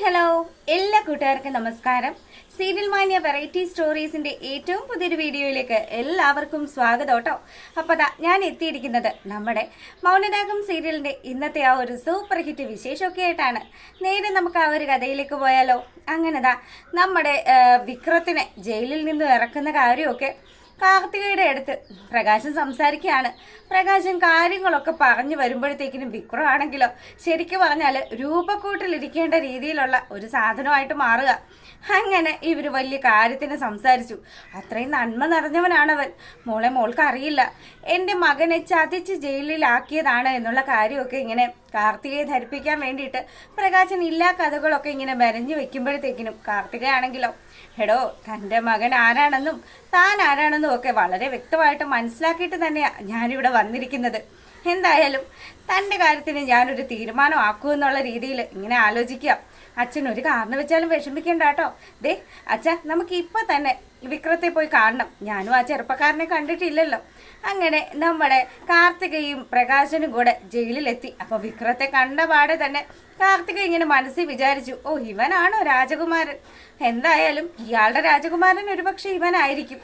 Hello എല്ലാ കൂട്ടുകാർക്കും നമസ്കാരം. സീരിയൽ മാനിയ വെറൈറ്റി സ്റ്റോറീസിന്റെ ഏറ്റവും പുതിയൊരു വീഡിയോയിലേക്ക് എല്ലാവർക്കും സ്വാഗതം കേട്ടോ. അപ്പോൾ ഞാൻ എത്തിയിരിക്കുന്നത് നമ്മുടെ മൗനരാഗം സീരിയലിന്റെ ഇന്നത്തെ ആ ഒരു സൂപ്പർ ഹിറ്റ് വിശേഷമൊക്കെ ആയിട്ടാണ്. നേരെ നമുക്ക് ആ ഒരു കഥയിലേക്ക് പോയാലോ. അങ്ങനെതാ നമ്മുടെ വിക്രത്തിനെ ജയിലിൽ നിന്ന് ഇറക്കുന്ന കാര്യമൊക്കെ കാർത്തികയുടെ അടുത്ത് പ്രകാശൻ സംസാരിക്കുകയാണ്. പ്രകാശൻ കാര്യങ്ങളൊക്കെ പറഞ്ഞു വരുമ്പോഴത്തേക്കിനും വിക്രം ആണെങ്കിലോ ശരിക്കും പറഞ്ഞാൽ രൂപക്കൂട്ടിലിരിക്കേണ്ട രീതിയിലുള്ള ഒരു സാധനമായിട്ട് മാറുക. അങ്ങനെ ഇവർ വലിയ കാര്യത്തിന് സംസാരിച്ചു. അത്രയും നന്മ നിറഞ്ഞവനാണവൻ. മോൾക്ക് അറിയില്ല, എൻ്റെ മകനെ ചതിച്ച് ജയിലിലാക്കിയതാണ് എന്നുള്ള കാര്യമൊക്കെ ഇങ്ങനെ കാർത്തികയെ ധരിപ്പിക്കാൻ വേണ്ടിയിട്ട് പ്രകാശൻ ഇല്ലാ കഥകളൊക്കെ ഇങ്ങനെ മെരഞ്ഞു വെക്കുമ്പോഴത്തേക്കിനും കാർത്തികയാണെങ്കിലോ എടോ തൻ്റെ മകൻ ആരാണെന്നും താൻ ആരാണെന്നും ഒക്കെ വളരെ വ്യക്തമായിട്ട് മനസ്സിലാക്കിയിട്ട് തന്നെയാണ് ഞാനിവിടെ വന്നിരിക്കുന്നത്. എന്തായാലും തൻ്റെ കാര്യത്തിന് ഞാനൊരു തീരുമാനമാക്കുമെന്നുള്ള രീതിയിൽ ഇങ്ങനെ ആലോചിക്കുക. അച്ഛൻ ഒരു കാരണം വെച്ചാലും വിഷമിക്കണ്ട കേട്ടോ. ദേ അച്ഛ, നമുക്ക് ഇപ്പം തന്നെ വിക്രത്തെ പോയി കാണണം. ഞാനും ആ ചെറുപ്പക്കാരനെ കണ്ടിട്ടില്ലല്ലോ. അങ്ങനെ നമ്മുടെ കാർത്തികയും പ്രകാശനും കൂടെ ജയിലിലെത്തി. അപ്പോൾ വിക്രത്തെ കണ്ട പാടെ തന്നെ കാർത്തിക ഇങ്ങനെ മനസ്സിൽ വിചാരിച്ചു, ഓ ഇവനാണോ രാജകുമാരൻ? എന്തായാലും ഇയാളുടെ രാജകുമാരൻ ഒരുപക്ഷെ ഇവനായിരിക്കും.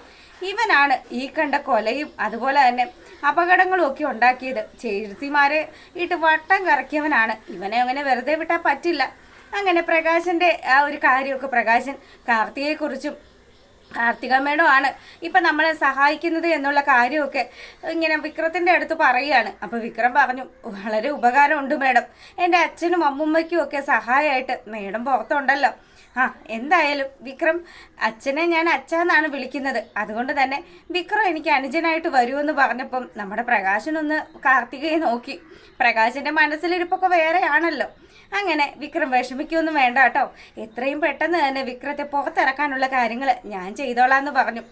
ഇവനാണ് ഈ കണ്ട കൊലയും അതുപോലെ തന്നെ അപകടങ്ങളും ഒക്കെ ഉണ്ടാക്കിയത്. ചേർത്തിമാരെ ഇട്ട് വട്ടം കറക്കിയവനാണ്. ഇവനെ അങ്ങനെ വെറുതെ വിട്ടാൽ പറ്റില്ല. അങ്ങനെ പ്രകാശൻ്റെ ആ ഒരു കാര്യമൊക്കെ പ്രകാശൻ കാർത്തികയെക്കുറിച്ചും കാർത്തിക മേഡം ആണ് ഇപ്പം നമ്മളെ സഹായിക്കുന്നത് എന്നുള്ള കാര്യമൊക്കെ ഇങ്ങനെ വിക്രത്തിൻ്റെ അടുത്ത് പറയുകയാണ്. അപ്പോൾ വിക്രം പറഞ്ഞു, വളരെ ഉപകാരമുണ്ട് മേഡം. എൻ്റെ അച്ഛനും അമ്മുമ്മയ്ക്കും ഒക്കെ സഹായമായിട്ട് മേഡം പുറത്തുണ്ടല്ലോ. എന്തായാലും വിക്രം, അച്ഛനെ ഞാൻ അച്ഛനാണ് വിളിക്കുന്നത്. അതുകൊണ്ട് തന്നെ വിക്രം എനിക്ക് അനുജനായിട്ട് വരുമെന്ന് പറഞ്ഞപ്പം നമ്മുടെ പ്രകാശനൊന്ന് കാർത്തികയെ നോക്കി. പ്രകാശൻ്റെ മനസ്സിലിരിപ്പൊക്കെ വേറെയാണല്ലോ. അങ്ങനെ വിക്രം വിഷമിക്കൊന്നും വേണ്ട കേട്ടോ, എത്രയും പെട്ടെന്ന് തന്നെ വിക്രത്തെ പുറത്തിറക്കാനുള്ള കാര്യങ്ങൾ ഞാൻ ചെയ്തോളാന്ന് പറഞ്ഞു.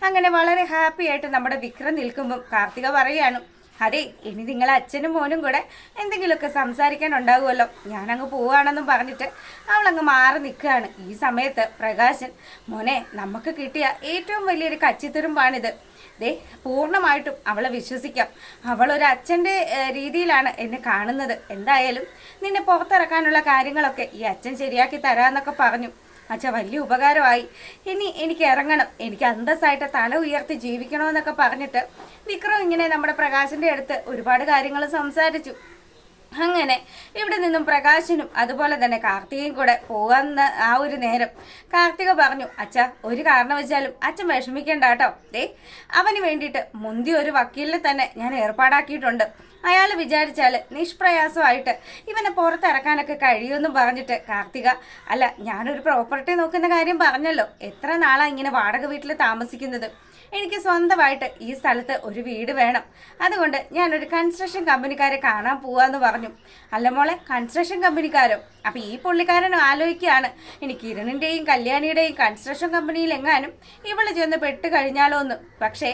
അങ്ങനെ വളരെ ഹാപ്പി ആയിട്ട് നമ്മുടെ വിക്രം നിൽക്കുമ്പം കാർത്തിക പറയുകയാണ്, അതെ ഇനി നിങ്ങൾ അച്ഛനും മോനും കൂടെ എന്തെങ്കിലുമൊക്കെ സംസാരിക്കാനുണ്ടാകുമല്ലോ, ഞാനങ്ങ് പോവുകയാണെന്നും പറഞ്ഞിട്ട് അവളങ്ങ് മാറി നിൽക്കുകയാണ്. ഈ സമയത്ത് പ്രകാശൻ, മോനെ നമുക്ക് കിട്ടിയ ഏറ്റവും വലിയൊരു കച്ചിത്തുരുമ്പാണിത്. ദേ പൂർണ്ണമായിട്ടും അവളെ വിശ്വസിക്കാം. അവളൊരു അച്ഛൻ്റെ രീതിയിലാണ് എന്നെ കാണുന്നത്. എന്തായാലും നിന്നെ പുറത്തിറക്കാനുള്ള കാര്യങ്ങളൊക്കെ ഈ അച്ഛൻ ശരിയാക്കി തരാമെന്നൊക്കെ പറഞ്ഞു. അച്ഛാ വലിയ ഉപകാരമായി. ഇനി എനിക്ക് ഇറങ്ങണം, എനിക്ക് അന്തസ്സായിട്ട് തല ഉയർത്തി ജീവിക്കണമെന്നൊക്കെ പറഞ്ഞിട്ട് വിക്രം ഇങ്ങനെ നമ്മുടെ പ്രകാശൻ്റെ അടുത്ത് ഒരുപാട് കാര്യങ്ങൾ സംസാരിച്ചു. അങ്ങനെ ഇവിടെ നിന്നും പ്രകാശനും അതുപോലെ തന്നെ കാർത്തികയും കൂടെ പോകാമെന്ന ആ ഒരു നേരം കാർത്തിക പറഞ്ഞു, അച്ഛ ഒരു കാരണവശാലും അച്ഛൻ വിഷമിക്കേണ്ട കേട്ടോ. ദേ അവന് വേണ്ടിയിട്ട് മുന്തി ഒരു വക്കീലിനെ തന്നെ ഞാൻ ഏർപ്പാടാക്കിയിട്ടുണ്ട്. അയാൾ വിചാരിച്ചാൽ നിഷ്പ്രയാസമായിട്ട് ഇവനെ പുറത്തിറക്കാനൊക്കെ കഴിയുമെന്ന് പറഞ്ഞിട്ട് കാർത്തിക, അല്ല ഞാനൊരു പ്രോപ്പർട്ടി നോക്കുന്ന കാര്യം പറഞ്ഞല്ലോ, എത്ര നാളാണ് ഇങ്ങനെ വാടക വീട്ടിൽ താമസിക്കുന്നത്. എനിക്ക് സ്വന്തമായിട്ട് ഈ സ്ഥലത്ത് ഒരു വീട് വേണം. അതുകൊണ്ട് ഞാനൊരു കൺസ്ട്രക്ഷൻ കമ്പനിക്കാരെ കാണാൻ പോവാന്ന് പറഞ്ഞു. അല്ല മോളെ, കൺസ്ട്രക്ഷൻ കമ്പനിക്കാരോ? അപ്പം ഈ പുള്ളിക്കാരൻ ആലോചിക്കുകയാണ്, ഇനി കിരണിൻ്റെയും കല്യാണിയുടെയും കൺസ്ട്രക്ഷൻ കമ്പനിയിൽ എങ്ങാനും ഇവള് ചെന്ന് പെട്ട് കഴിഞ്ഞാലോ എന്ന്. പക്ഷേ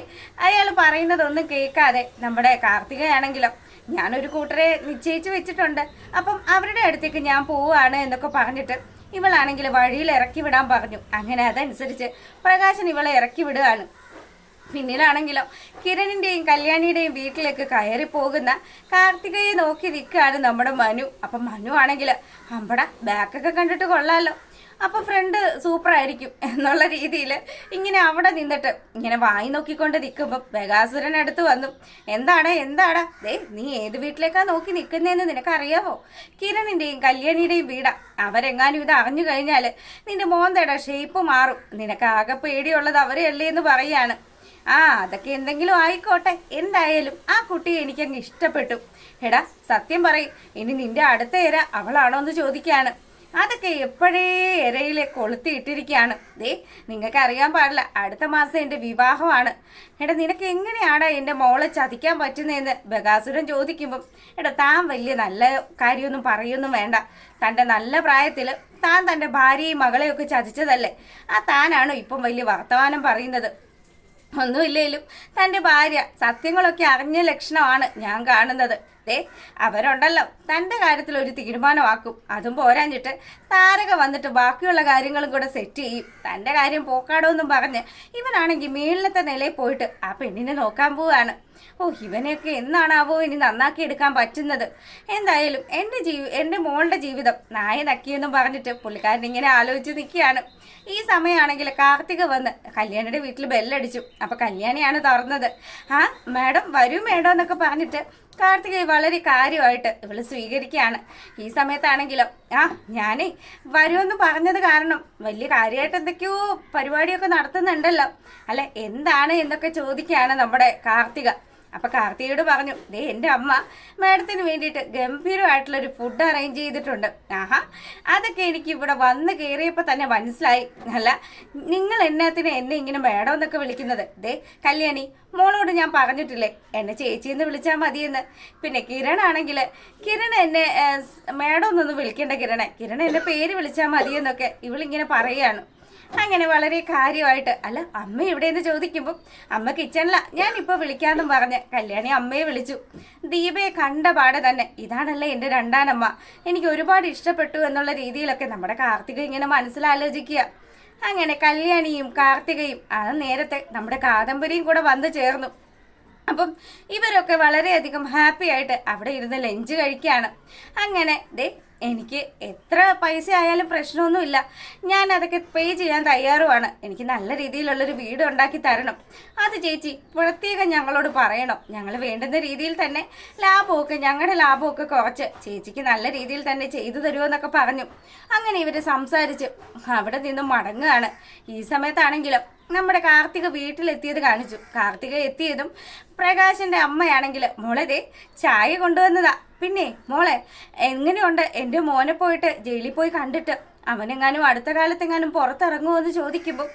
അയാൾ പറയുന്നതൊന്നും കേൾക്കാതെ നമ്മുടെ കാർത്തികയാണെങ്കിലോ, ഞാനൊരു കൂട്ടരെ നിശ്ചയിച്ച് വെച്ചിട്ടുണ്ട്, അപ്പം അവരുടെ അടുത്തേക്ക് ഞാൻ പോവുകയാണ് എന്നൊക്കെ പറഞ്ഞിട്ട് ഇവളാണെങ്കിൽ വഴിയിൽ ഇറക്കി വിടാൻ പറഞ്ഞു. അങ്ങനെ അതനുസരിച്ച് പ്രകാശൻ ഇവളെ ഇറക്കി വിടുകയാണ്. പിന്നിലാണെങ്കിലോ കിരണിൻ്റെയും കല്യാണിയുടെയും വീട്ടിലേക്ക് കയറി പോകുന്ന കാർത്തികയെ നോക്കി നിൽക്കുകയാണ് നമ്മുടെ മനു. അപ്പം മനു ആണെങ്കിൽ അമ്പട ബാക്കൊക്കെ കണ്ടിട്ട് കൊള്ളാമല്ലോ, അപ്പം ഫ്രണ്ട് സൂപ്പറായിരിക്കും എന്നുള്ള രീതിയിൽ ഇങ്ങനെ അവിടെ നിന്നിട്ട് ഇങ്ങനെ വായി നോക്കിക്കൊണ്ട് നിൽക്കുമ്പം ബഗാസുരൻ അടുത്ത് വന്നു. എന്താടാ ദേ നീ ഏത് വീട്ടിലേക്കാണ് നോക്കി നിൽക്കുന്നതെന്ന് നിനക്കറിയാമോ? കിരണിൻ്റെയും കല്യാണിയുടെയും വീടാ. അവരെങ്ങാനും ഇത് അറിഞ്ഞു കഴിഞ്ഞാൽ നിന്റെ മോന്തയുടെ ഷേപ്പ് മാറും. നിനക്ക് ആകെ പേടിയുള്ളത് അവരെയല്ലേ എന്ന് പറയാണ്. അതൊക്കെ എന്തെങ്കിലും ആയിക്കോട്ടെ, എന്തായാലും ആ കുട്ടിയെ എനിക്കങ്ങ് ഇഷ്ടപ്പെട്ടു. എടാ സത്യം പറയും, ഇനി നിന്റെ അടുത്ത ഇര അവളാണോ എന്ന് ചോദിക്കുകയാണ്. അതൊക്കെ എപ്പോഴേ ഇരയിലെ കൊളുത്തി ഇട്ടിരിക്കുകയാണ്. ദേ നിങ്ങൾക്ക് അറിയാൻ പാടില്ല, അടുത്ത മാസം എൻ്റെ വിവാഹമാണ്. എടാ നിനക്ക് എങ്ങനെയാണ് എൻ്റെ മോളെ ചതിക്കാൻ പറ്റുന്നതെന്ന് ബഗാസുരൻ ചോദിക്കുമ്പം, എടാ താൻ വലിയ നല്ല കാര്യമൊന്നും പറയൊന്നും വേണ്ട. തൻ്റെ നല്ല പ്രായത്തിൽ താൻ തൻ്റെ ഭാര്യയും മകളെയൊക്കെ ചതിച്ചതല്ലേ, താനാണോ ഇപ്പം വലിയ വർത്തമാനം പറയുന്നത്? ഒന്നുമില്ലേലും തൻ്റെ ഭാര്യ സത്യങ്ങളൊക്കെ അറിഞ്ഞ ലക്ഷണമാണ് ഞാൻ കാണുന്നത്. ദേ അവരുണ്ടല്ലോ തൻ്റെ കാര്യത്തിൽ ഒരു തീരുമാനമാക്കും. അതും പോരാഞ്ഞിട്ട് താരക വന്നിട്ട് ബാക്കിയുള്ള കാര്യങ്ങളും കൂടെ സെറ്റ് ചെയ്യും. തൻ്റെ കാര്യം പോക്കാടോ എന്നും പറഞ്ഞ് ഇവനാണെങ്കിൽ മേളിലത്തെ നിലയിൽ പോയിട്ട് ആ പെണ്ണിനെ നോക്കാൻ പോവാണ്. ഇവനെയൊക്കെ എന്നാണാവോ ഇനി നന്നാക്കി എടുക്കാൻ പറ്റുന്നത്. എന്തായാലും എൻ്റെ മോളുടെ ജീവിതം നായ നക്കിയെന്നും പറഞ്ഞിട്ട് പുള്ളിക്കാരൻ ഇങ്ങനെ ആലോചിച്ച് നിൽക്കുകയാണ്. ഈ സമയമാണെങ്കിൽ കാർത്തിക വന്ന് കല്യാണിയുടെ വീട്ടിൽ ബെല്ലടിച്ചു. അപ്പം കല്യാണിയാണ് തുറന്നത്. ആ മാഡം വരൂ മേഡം എന്നൊക്കെ പറഞ്ഞിട്ട് കാർത്തിക വളരെ കാര്യമായിട്ട് ഇവള് സ്വീകരിക്കുകയാണ്. ഈ സമയത്താണെങ്കിലോ ഞാനേ വരുമെന്ന് പറഞ്ഞത് കാരണം വലിയ കാര്യമായിട്ട് എന്തൊക്കെയോ പരിപാടിയൊക്കെ നടത്തുന്നുണ്ടല്ലോ, അല്ലെ എന്താണ് എന്നൊക്കെ ചോദിക്കുകയാണ് നമ്മുടെ കാർത്തിക. അപ്പൊ കാർത്തികയോട് പറഞ്ഞു, ദേ എൻ്റെ അമ്മ മാഡത്തിന് വേണ്ടിയിട്ട് ഗംഭീരമായിട്ടുള്ളൊരു ഫുഡ് അറേഞ്ച് ചെയ്തിട്ടുണ്ട്. അതൊക്കെ എനിക്ക് ഇവിടെ വന്ന് കയറിയപ്പോൾ തന്നെ മനസ്സിലായി. അല്ല നിങ്ങൾ എന്നെ ഇങ്ങനെ മാഡം എന്നൊക്കെ വിളിക്കുന്നത്? ദേ കല്യാണി മോളോട് ഞാൻ പറഞ്ഞിട്ടില്ലേ എന്നെ ചേച്ചിയെന്ന് വിളിച്ചാൽ മതിയെന്ന്. പിന്നെ കിരൺ ആണെങ്കിൽ കിരൺ എന്നെ മാഡം ഒന്നൊന്നും വിളിക്കേണ്ട കിരൺ എന്നെ പേര് വിളിച്ചാൽ മതിയെന്നൊക്കെ ഇവളിങ്ങനെ പറയുകയാണ്. അങ്ങനെ വളരെ കാര്യമായിട്ട് അല്ല അമ്മ എവിടെയെന്ന് ചോദിക്കുമ്പോൾ അമ്മ കിച്ചണില, ഞാനിപ്പോൾ വിളിക്കാമെന്നും പറഞ്ഞ് കല്യാണി അമ്മയെ വിളിച്ചു. ദീപയെ കണ്ട പാടെ തന്നെ ഇതാണല്ലേ എൻ്റെ രണ്ടാനമ്മ, എനിക്ക് ഒരുപാട് ഇഷ്ടപ്പെട്ടു എന്നുള്ള രീതിയിലൊക്കെ നമ്മുടെ കാർത്തിക ഇങ്ങനെ മനസ്സിലാലോചിക്കുക. അങ്ങനെ കല്യാണിയും കാർത്തികയും നേരത്തെ നമ്മുടെ കാദംബരിയും കൂടെ വന്നു ചേർന്നു. അപ്പം ഇവരൊക്കെ വളരെയധികം ഹാപ്പി ആയിട്ട് അവിടെ ഇരുന്ന് ലഞ്ച് കഴിക്കുകയാണ്. അങ്ങനെ ദേ എനിക്ക് എത്ര പൈസ ആയാലും പ്രശ്നമൊന്നുമില്ല, ഞാൻ അതൊക്കെ പേ ചെയ്യാൻ തയ്യാറുമാണ്. എനിക്ക് നല്ല രീതിയിലുള്ളൊരു വീട് ഉണ്ടാക്കി തരണം. അത് ചേച്ചി പ്രത്യേകം ഞങ്ങളോട് പറയണം. ഞങ്ങൾ വേണ്ടുന്ന രീതിയിൽ തന്നെ ഞങ്ങളുടെ ലാഭമൊക്കെ കുറച്ച് ചേച്ചിക്ക് നല്ല രീതിയിൽ തന്നെ ചെയ്തു തരുമെന്നൊക്കെ പറഞ്ഞു. അങ്ങനെ ഇവർ സംസാരിച്ച് അവിടെ നിന്നും മടങ്ങുകയാണ്. ഈ സമയത്താണെങ്കിലും നമ്മുടെ കാർത്തിക വീട്ടിലെത്തിയത് കാണിച്ചു. കാർത്തിക എത്തിയതും പ്രകാശിന്റെ അമ്മയാണെങ്കിൽ മോളെ ദേ ചായ കൊണ്ടുവന്നതാ. പിന്നെ മോളെ എങ്ങനെയുണ്ട് എൻ്റെ മോനെ പോയിട്ട് ജയിലിൽ പോയി കണ്ടിട്ട്? അവനെങ്ങാനും അടുത്ത കാലത്തെങ്ങാനും പുറത്തിറങ്ങുമോ എന്ന് ചോദിക്കുമ്പോൾ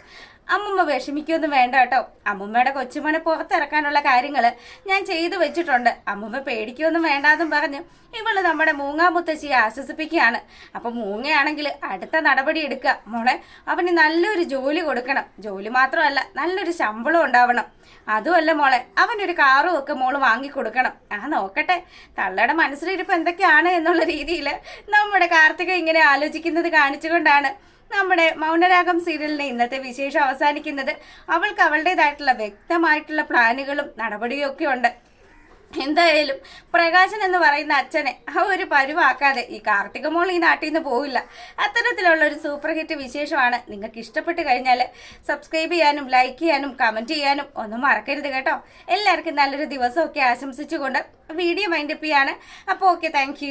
അമ്മമ്മ വിഷമിക്കൊന്നും വേണ്ട കേട്ടോ, അമ്മമ്മയുടെ കൊച്ചുമോനെ പുറത്തിറക്കാനുള്ള കാര്യങ്ങൾ ഞാൻ ചെയ്തു വെച്ചിട്ടുണ്ട്, അമ്മമ്മ പേടിക്കൊന്നും വേണ്ടാന്നും പറഞ്ഞ് ഇവള് നമ്മുടെ മൂങ്ങാ മുത്തശ്ശിയെ ആശ്വസിപ്പിക്കുകയാണ്. അപ്പം മൂങ്ങയാണെങ്കിൽ അടുത്ത നടപടി എടുക്കുക. മോളെ അവന് നല്ലൊരു ജോലി കൊടുക്കണം, ജോലി മാത്രമല്ല നല്ലൊരു ശമ്പളം ഉണ്ടാവണം. അതുമല്ല മോളെ അവനൊരു കാറും ഒക്കെ മോള് വാങ്ങിക്കൊടുക്കണം. നോക്കട്ടെ തള്ളയുടെ മനസ്സിലിരിപ്പ് എന്തൊക്കെയാണ് എന്നുള്ള രീതിയിൽ നമ്മുടെ കാർത്തിക ഇങ്ങനെ ആലോചിക്കുന്നത് കാണിച്ചുകൊണ്ടാണ് നമ്മുടെ മൗനരാഗം സീരിയലിന്റെ ഇന്നത്തെ വിശേഷം അവസാനിക്കുന്നത്. അവൾക്ക് അവളുടേതായിട്ടുള്ള വ്യക്തമായിട്ടുള്ള പ്ലാനുകളും നടപടിയും ഒക്കെ ഉണ്ട്. എന്തായാലും പ്രകാശൻ എന്ന് പറയുന്ന അച്ഛനെ ഒരു പരുവാക്കാതെ ഈ കാർത്തിക മോൾ ഈ നാട്ടിൽ നിന്ന് പോവില്ല. അത്തരത്തിലുള്ള ഒരു സൂപ്പർ ഹിറ്റ് വിശേഷമാണ്. നിങ്ങൾക്ക് ഇഷ്ടപ്പെട്ട് കഴിഞ്ഞാൽ സബ്സ്ക്രൈബ് ചെയ്യാനും ലൈക്ക് ചെയ്യാനും കമൻറ്റ് ചെയ്യാനും ഒന്നും മറക്കരുത് കേട്ടോ. എല്ലാവർക്കും നല്ലൊരു ദിവസമൊക്കെ ആശംസിച്ചുകൊണ്ട് വീഡിയോ വൈൻഡപ്പ് ചെയ്യാണ്. അപ്പോൾ ഓക്കെ, താങ്ക്